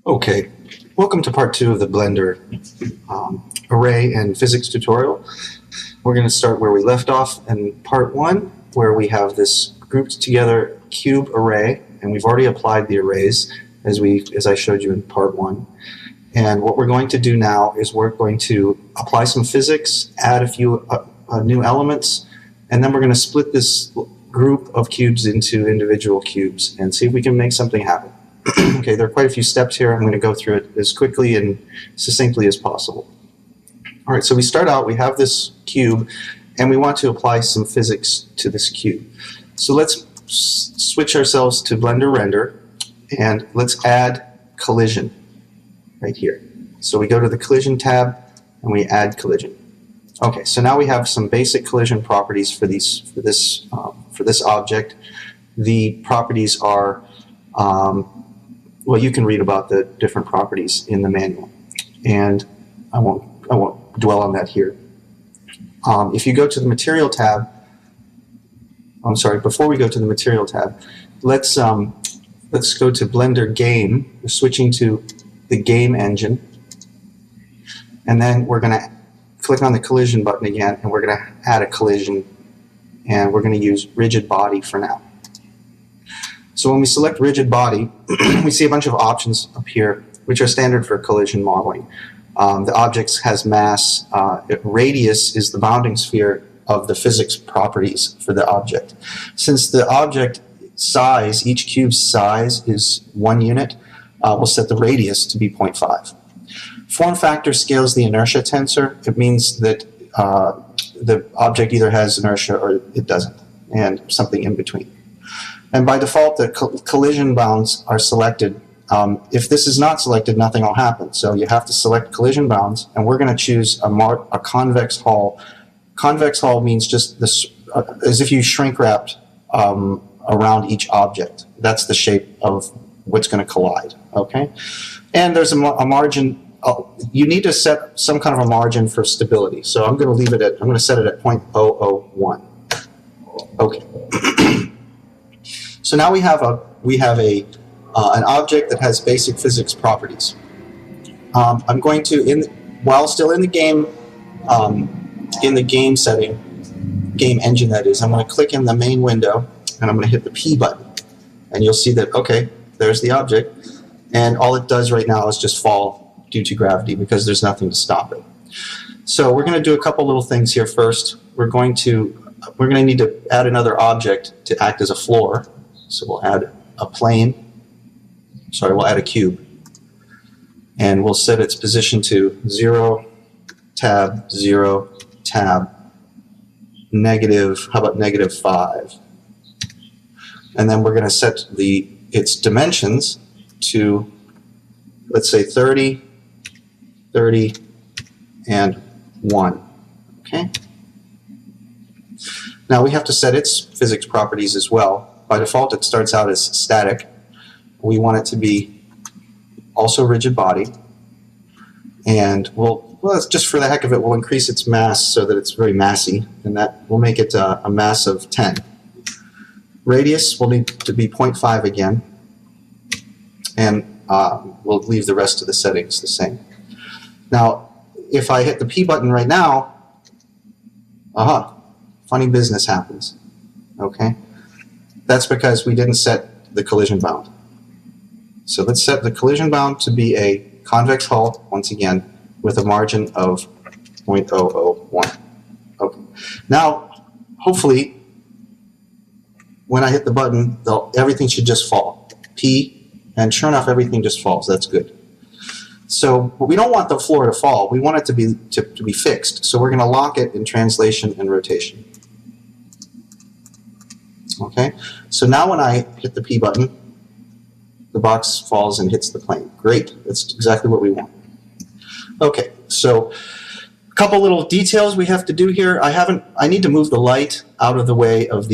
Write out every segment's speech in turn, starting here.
Okay, welcome to part 2 of the Blender array and physics tutorial. We're going to start where we left off in part 1, where we have this grouped together cube array, and we've already applied the arrays as I showed you in part 1. And what we're going to do now is we're going to apply some physics, add a few new elements, and then we're going to split this group of cubes into individual cubes and see if we can make something happen. Okay, there are quite a few steps here. I'm going to go through it as quickly and succinctly as possible. All right, so we start out, we have this cube, and we want to apply some physics to this cube. So let's switch ourselves to Blender Render, and let's add collision right here. So we go to the collision tab, and we add collision. Okay, so now we have some basic collision properties for this object. The properties are well, you can read about the different properties in the manual, and I won't dwell on that here. If you go to the Material tab, I'm sorry, before we go to the Material tab, let's go to Blender Game. We're switching to the Game engine, and then we're going to click on the Collision button again, and we're going to add a collision, and we're going to use Rigid Body for now. So when we select rigid body, we see a bunch of options up here, which are standard for collision modeling. The object has mass. Radius is the bounding sphere of the physics properties for the object. Since the object size, each cube's size is 1 unit, we'll set the radius to be 0.5. Form factor scales the inertia tensor. It means that the object either has inertia or it doesn't, and something in between. And by default, the collision bounds are selected. If this is not selected, nothing will happen. So you have to select collision bounds, and we're going to choose a convex hull. Convex hull means just this, as if you shrink wrapped around each object. That's the shape of what's going to collide. Okay, and there's a margin. You need to set some kind of a margin for stability. So I'm going to leave it at. I'm going to set it at 0.001. Okay. So now we have an object that has basic physics properties. I'm going to, while still in the game setting, game engine that is, I'm going to click in the main window, and I'm going to hit the P button, and you'll see that okay, there's the object, and all it does right now is just fall due to gravity because there's nothing to stop it. So we're going to do a couple little things here first. We're going to need to add another object to act as a floor. So we'll add a plane, we'll add a cube, and we'll set its position to 0, tab, 0, tab, negative, how about -5? And then we're going to set its dimensions to, let's say 30, 30, and 1, okay? Now we have to set its physics properties as well. By default, it starts out as static. We want it to be also rigid body. And well, just for the heck of it, we'll increase its mass so that it's very massy, and that will make it a mass of 10. Radius will need to be 0.5 again, and we'll leave the rest of the settings the same. Now, if I hit the P button right now, funny business happens. Okay? That's because we didn't set the collision bound. So let's set the collision bound to be a convex hull, once again, with a margin of 0.001. Okay. Now, hopefully, when I hit the button, everything should just fall. P, and sure enough, everything just falls. That's good. So we don't want the floor to fall. We want it to be fixed. So we're going to lock it in translation and rotation. Okay, so now when I hit the P button, the box falls and hits the plane. Great, that's exactly what we want. Okay, so a couple little details we have to do here. I need to move the light out of the way of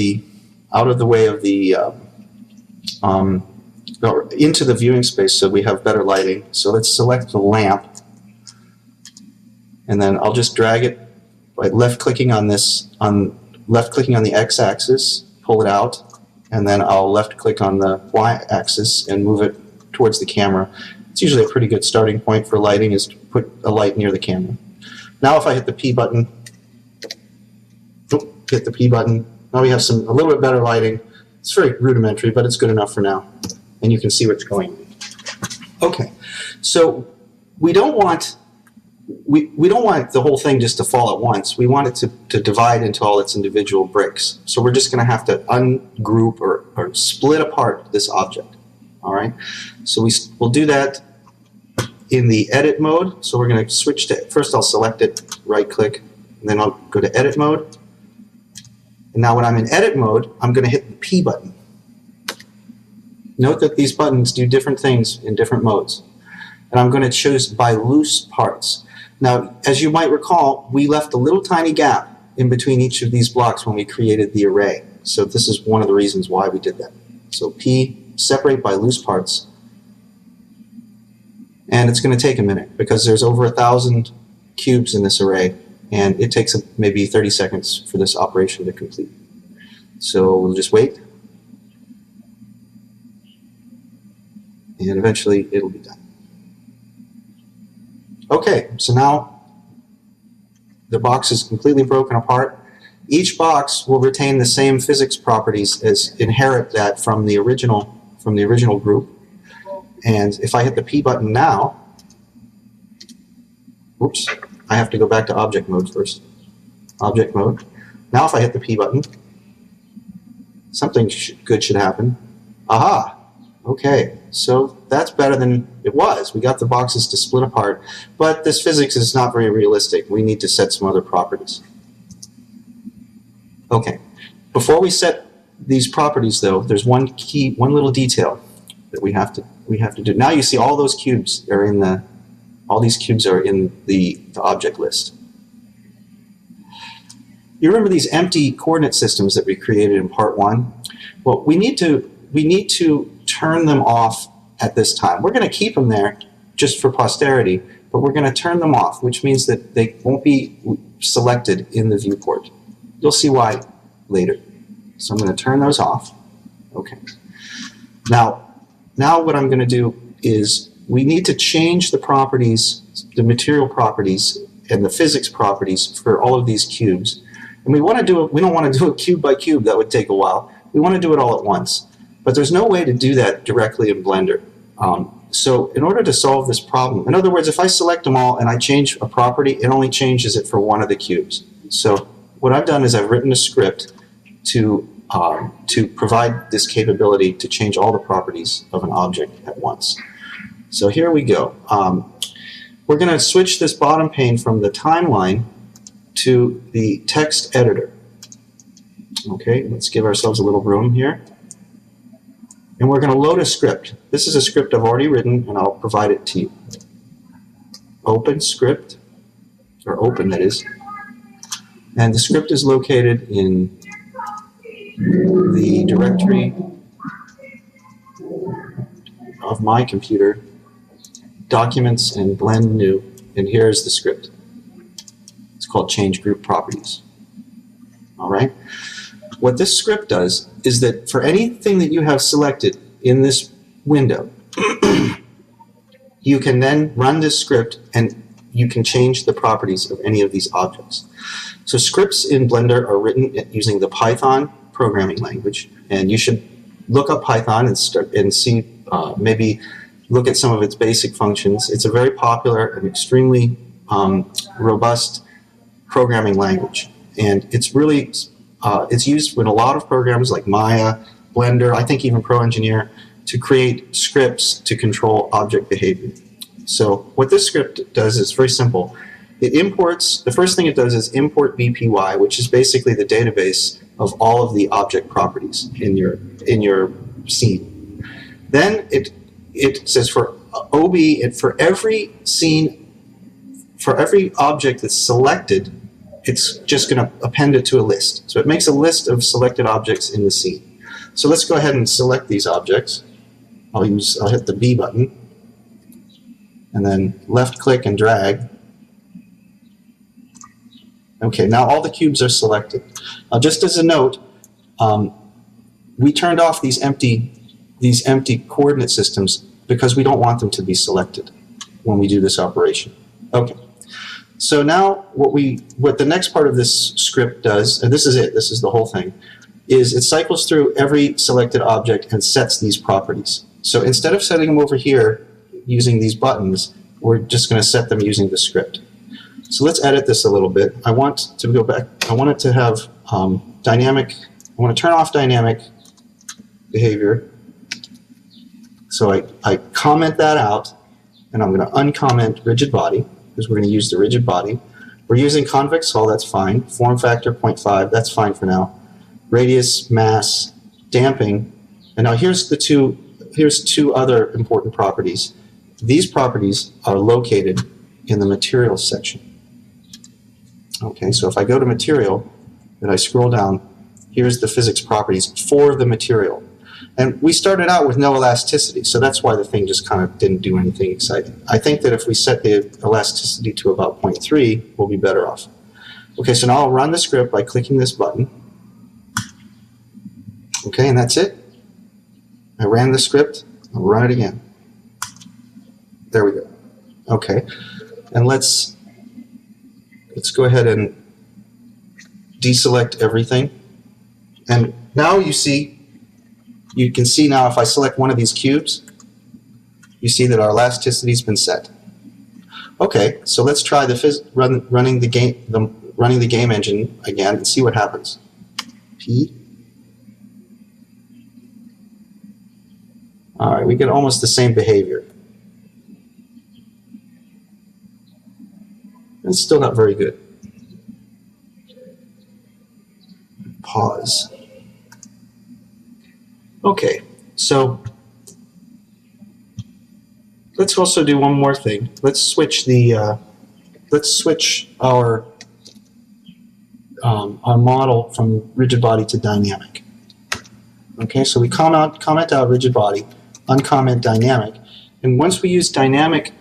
into the viewing space so we have better lighting. So let's select the lamp, and then I'll just drag it by left-clicking on left-clicking on the x-axis. Pull it out, and then I'll left click on the y-axis and move it towards the camera, It's usually a pretty good starting point for lighting, is to put a light near the camera. Now if I hit the P button, hit the P button, now we have a little bit better lighting. It's very rudimentary, but it's good enough for now. And you can see what's going on. Okay, so we don't want the whole thing just to fall at once. We want it to divide into all its individual bricks. So we're just going to have to ungroup or split apart this object. All right, so we'll do that in the edit mode. So we're going to switch to, first I'll select it, right click, and then I'll go to edit mode. And now when I'm in edit mode, I'm going to hit the P button. Note that these buttons do different things in different modes. And I'm going to choose by loose parts. Now, as you might recall, we left a little tiny gap in between each of these blocks when we created the array. So this is one of the reasons why we did that. So P, separate by loose parts. And it's going to take a minute because there's over 1,000 cubes in this array, and it takes maybe 30 seconds for this operation to complete. So we'll just wait. And eventually it'll be done. Okay, so now the box is completely broken apart. Each box will retain the same physics properties as inherit that from the original group. And if I hit the P button now, oops, I have to go back to object mode first. Object mode. Now if I hit the P button, something good should happen. Aha! Okay, so that's better than it was. We got the boxes to split apart, but this physics is not very realistic. We need to set some other properties. Okay, before we set these properties though, there's one little detail that we have to do. Now you see all those cubes are in all these cubes are in the object list. You remember these empty coordinate systems that we created in part 1? Well, we need to turn them off at this time. We're going to keep them there just for posterity, but we're going to turn them off, which means that they won't be selected in the viewport. You'll see why later. So I'm going to turn those off. Okay. Now what I'm going to do is we need to change the properties, the material properties and the physics properties for all of these cubes. And we don't want to do it cube by cube. That would take a while. We want to do it all at once. But there's no way to do that directly in Blender. So in order to solve this problem, in other words, if I select them all and I change a property, it only changes it for one of the cubes. So what I've done is I've written a script to provide this capability to change all the properties of an object at once. So here we go. We're going to switch this bottom pane from the timeline to the text editor. Okay, let's give ourselves a little room here. And we're going to load a script. This is a script I've already written, and I'll provide it to you. Open script, or open that is. And the script is located in the directory of my computer, Documents and Blend New, and here's the script. It's called Change Group Properties. All right. What this script does is that for anything that you have selected in this window, you can then run this script and you can change the properties of any of these objects. So scripts in Blender are written using the Python programming language, and you should look up Python and see, maybe look at some of its basic functions. It's a very popular and extremely robust programming language, and it's really it's used in a lot of programs like Maya, Blender, I think even Pro Engineer, to create scripts to control object behavior. So what this script does is very simple. It imports, the first thing it does is import BPY, which is basically the database of all of the object properties in your scene. Then it says for OB, for every scene, for every object that's selected, it's just going to append it to a list. So it makes a list of selected objects in the scene. So let's go ahead and select these objects. I'll hit the B button, and then left click and drag. Okay, now all the cubes are selected. Just as a note, we turned off these empty coordinate systems because we don't want them to be selected when we do this operation. Okay. So now what the next part of this script does, and this is it, this is the whole thing, is it cycles through every selected object and sets these properties. So instead of setting them over here using these buttons, we're just going to set them using the script. So let's edit this a little bit. I want to go back. I want it to have dynamic. I want to turn off dynamic behavior. So I comment that out, and I'm going to uncomment rigid body, because we're going to use the rigid body. We're using convex hull, that's fine. Form factor 0.5, that's fine for now. Radius, mass, damping. And now here's two other important properties. These properties are located in the materials section. Okay, so if I go to material and I scroll down, here's the physics properties for the material. And we started out with no elasticity, so that's why the thing just kind of didn't do anything exciting. I think that if we set the elasticity to about 0.3, we'll be better off. Okay, so now I'll run the script by clicking this button. Okay, and that's it. I ran the script. I'll run it again. There we go. Okay, and let's go ahead and deselect everything. And now you can see now if I select one of these cubes, you see that our elasticity has been set. Okay, so let's try running the game engine again and see what happens. P. All right, we get almost the same behavior. It's still not very good. Pause. Okay, so let's also do one more thing. Let's switch our model from rigid body to dynamic. Okay, so we comment out rigid body, uncomment dynamic, and once we use dynamic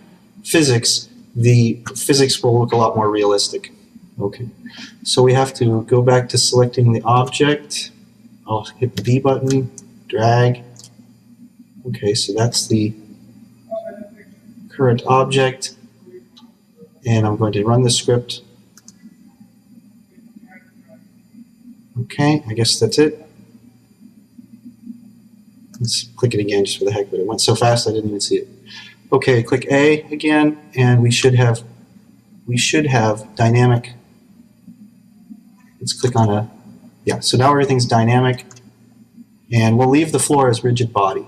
physics, the physics will look a lot more realistic. Okay, so we have to go back to selecting the object. I'll hit the B button, drag. Okay, so that's the current object, and I'm going to run the script. Okay, I guess that's it. Let's click it again just for the heck of it. It went so fast I didn't even see it. Okay, click A again, and we should have dynamic. Let's click on a, yeah, so now everything's dynamic, and we'll leave the floor as rigid body.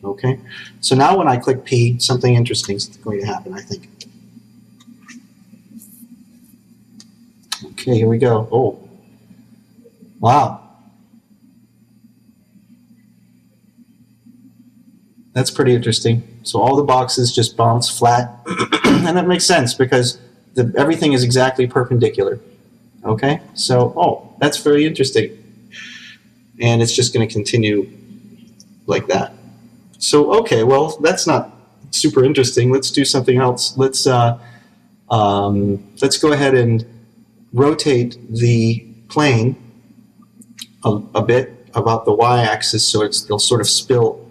Okay, so now when I click P, something interesting is going to happen, I think. Okay, here we go. Oh, wow. That's pretty interesting. So all the boxes just bounce flat, and that makes sense because everything is exactly perpendicular. Okay, so, oh, that's very interesting. And it's just going to continue like that. So, okay, well, that's not super interesting. Let's do something else. Let's go ahead and rotate the plane a bit about the y-axis so they'll sort of spill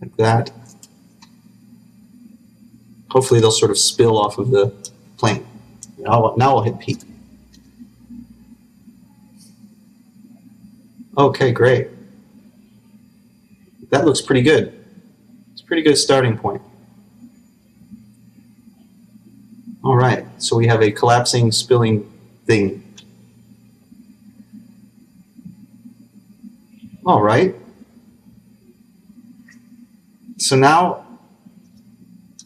like that. Hopefully they'll sort of spill off of the plane. Now I'll hit P. Okay, great. That looks pretty good. It's a pretty good starting point. All right, so we have a collapsing, spilling thing. All right. So now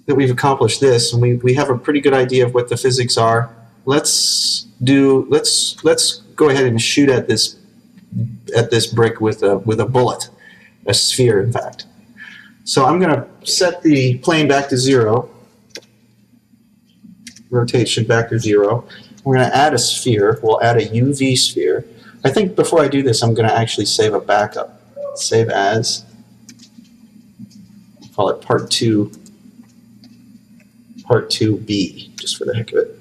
that we've accomplished this, and we have a pretty good idea of what the physics are, let's go ahead and shoot at this brick with a bullet, a sphere, in fact. So I'm going to set the plane back to 0, rotation back to 0. We're going to add a sphere. We'll add a UV sphere. I think before I do this, I'm going to actually save a backup. Save as, call it part 2, part 2B, just for the heck of it.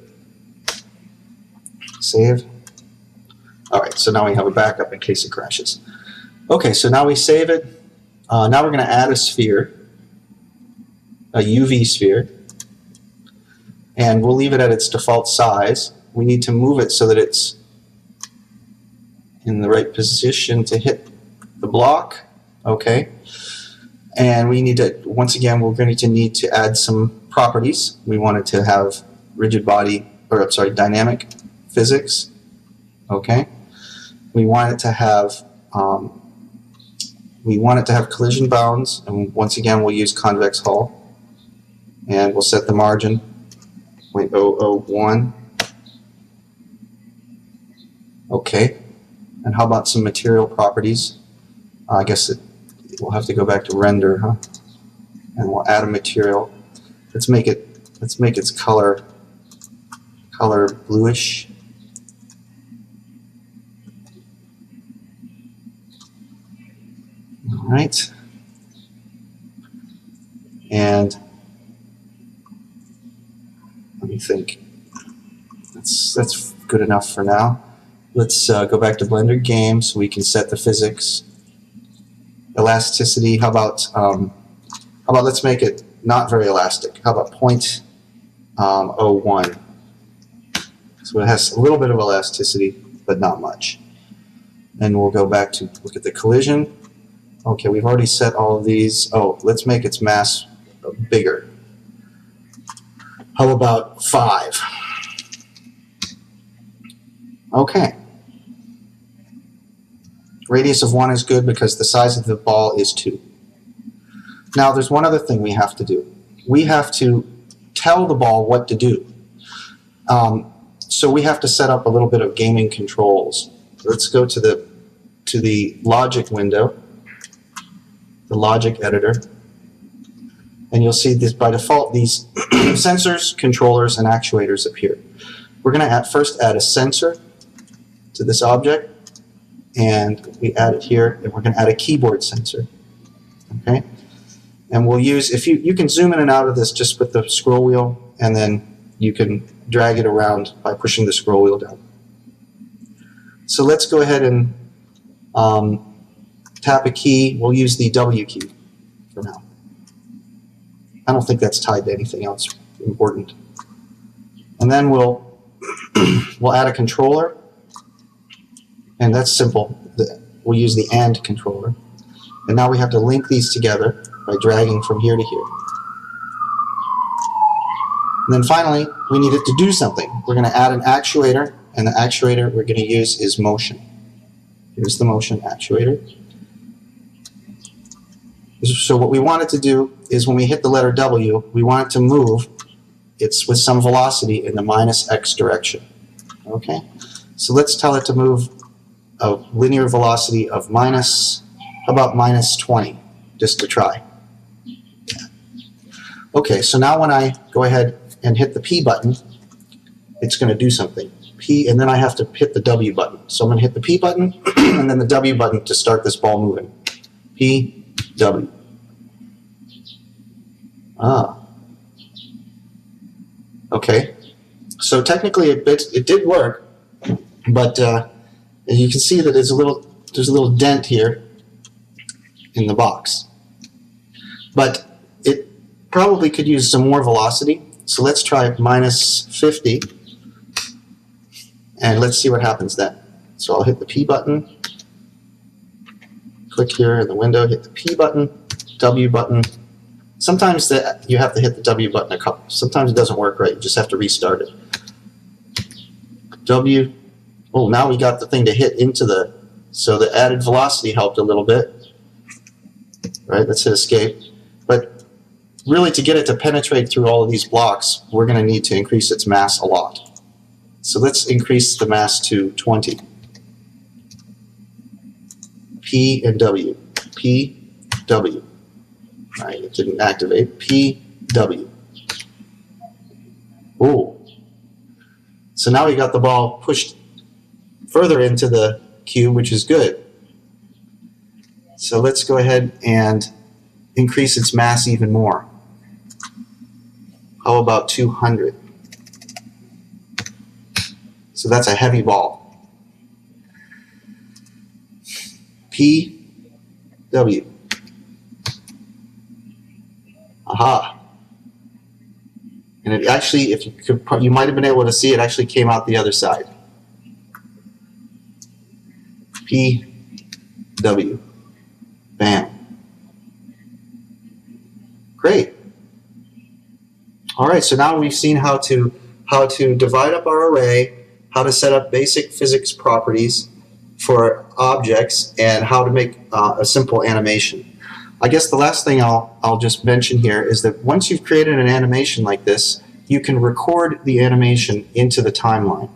Save. All right, so now we have a backup in case it crashes. Okay, so now we save it. Now we're going to add a sphere, a UV sphere, and we'll leave it at its default size. We need to move it so that it's in the right position to hit the block. Okay. And we need to, once again, we're going to need to add some properties. We want it to have rigid body, or I'm sorry, dynamic physics. Okay. We want it to have collision bounds, and once again, we'll use convex hull, and we'll set the margin 0.001. Okay. And how about some material properties? I guess we'll have to go back to render, huh? And we'll add a material. Let's make its color bluish. All right. And let me think. That's good enough for now. Let's go back to Blender Game so we can set the physics. Elasticity, how about let's make it not very elastic. How about 0.01? So it has a little bit of elasticity, but not much. And we'll go back to look at the collision. Okay, we've already set all of these. Oh, let's make its mass bigger. How about 5? Okay. Radius of 1 is good because the size of the ball is 2. Now there's one other thing we have to do. We have to tell the ball what to do. So we have to set up a little bit of gaming controls. Let's go to the logic window, the logic editor, and you'll see this by default these sensors, controllers, and actuators appear. We're going to first add a sensor to this object. And we add it here, and we're going to add a keyboard sensor. Okay, and we'll use, if you can zoom in and out of this just with the scroll wheel, and then you can drag it around by pushing the scroll wheel down. So let's go ahead and tap a key. We'll use the W key for now. I don't think that's tied to anything else important. And then we'll add a controller. And that's simple. We'll use the AND controller. And now we have to link these together by dragging from here to here. And then finally, we need it to do something. We're going to add an actuator, and the actuator we're going to use is motion. Here's the motion actuator. So what we want it to do is when we hit the letter W, we want it to move. It's with some velocity in the -x direction. Okay? So let's tell it to move a linear velocity of how about -20, just to try. Okay, so now when I go ahead and hit the P button, it's going to do something. P, and then I have to hit the W button. So I'm going to hit the P button and then the W button to start this ball moving. P, W. Okay, so technically it did work, but you can see that there's a little dent here in the box. But it probably could use some more velocity. So let's try -50. And let's see what happens then. So I'll hit the P button. Click here in the window, hit the P button, W button. Sometimes you have to hit the W button sometimes it doesn't work right. You just have to restart it. W. Oh, now we got the thing to hit into so the added velocity helped a little bit. Right, let's hit escape. But really to get it to penetrate through all of these blocks, we're going to need to increase its mass a lot. So let's increase the mass to 20. P and W. P, W. Right, it didn't activate. P, W. Ooh. So now we got the ball pushed further into the cube, which is good. So let's go ahead and increase its mass even more. How about 200? So that's a heavy ball. P, W. Aha. And it actually, if you could, you might have been able to see it actually came out the other side. P, W. Bam. Great. All right, so now we've seen how to divide up our array, how to set up basic physics properties for objects, and how to make a simple animation. I guess the last thing I'll just mention here is that once you've created an animation like this, you can record the animation into the timeline.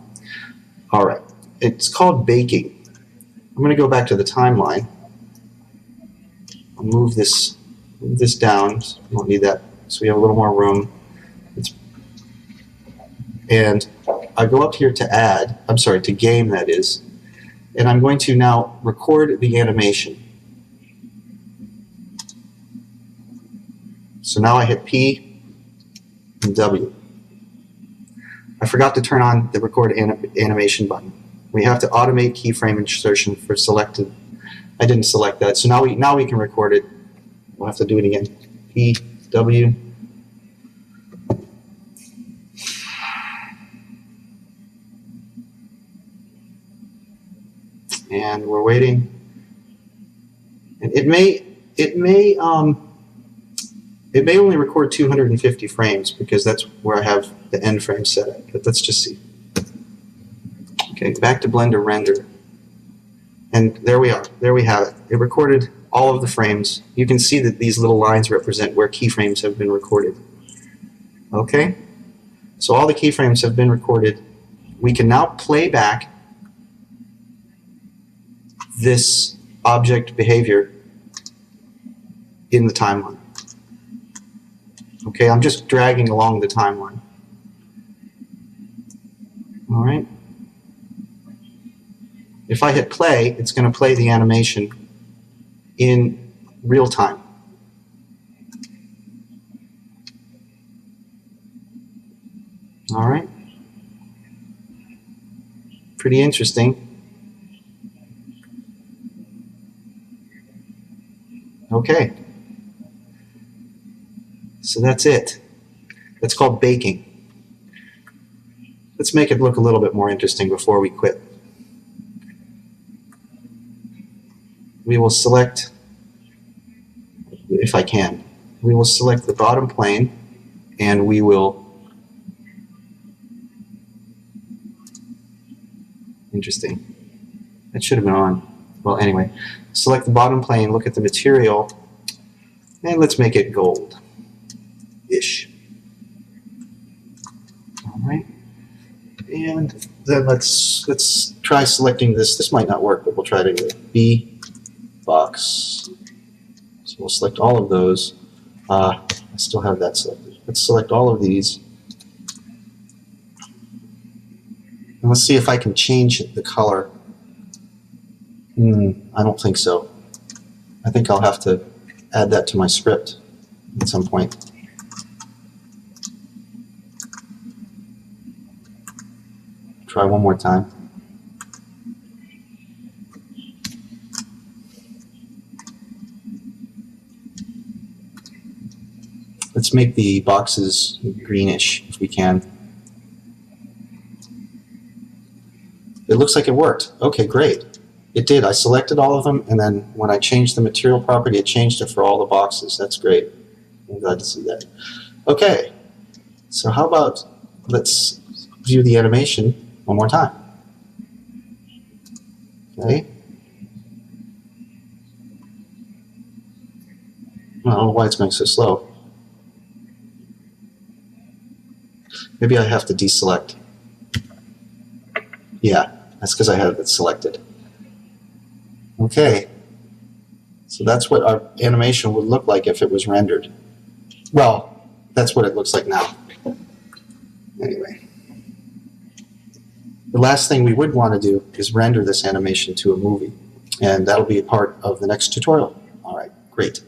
All right, it's called baking. I'm going to go back to the timeline. I'll move this down. We don't need that, so we have a little more room. And I go up here to add, I'm sorry, to game that is, and I'm going to now record the animation. So now I hit P and W. I forgot to turn on the record animation button. We have to automate keyframe insertion for selected. I didn't select that, so now we can record it. We'll have to do it again. P, W. And we're waiting. And it may only record 250 frames because that's where I have the end frame set at. But let's just see. Okay, back to Blender render. And there we are. There we have it. It recorded all of the frames. You can see that these little lines represent where keyframes have been recorded. Okay? So all the keyframes have been recorded. We can now play back this object behavior in the timeline. Okay, I'm just dragging along the timeline. All right. If I hit play, it's going to play the animation in real time. All right. Pretty interesting. Okay. So that's it. That's called baking. Let's make it look a little bit more interesting before we quit. We will select, if I can, we will select the bottom plane and we will, interesting, that should have been on. Well, anyway, select the bottom plane, look at the material, and let's make it gold-ish. All right, and then let's try selecting this. This might not work, but we'll try it anyway. B box. So we'll select all of those. I still have that selected. Let's select all of these. And let's see if I can change the color. I don't think so. I think I'll have to add that to my script at some point. Try one more time. Let's make the boxes greenish if we can. It looks like it worked. Okay, great. It did. I selected all of them, and then when I changed the material property, it changed it for all the boxes. That's great. I'm glad to see that. Okay, so how about let's view the animation one more time. Okay. I don't know why it's going so slow. Maybe I have to deselect. Yeah, that's because I have it selected. Okay, so that's what our animation would look like if it was rendered. Well, that's what it looks like now. Anyway, the last thing we would want to do is render this animation to a movie, and that'll be a part of the next tutorial. All right, great.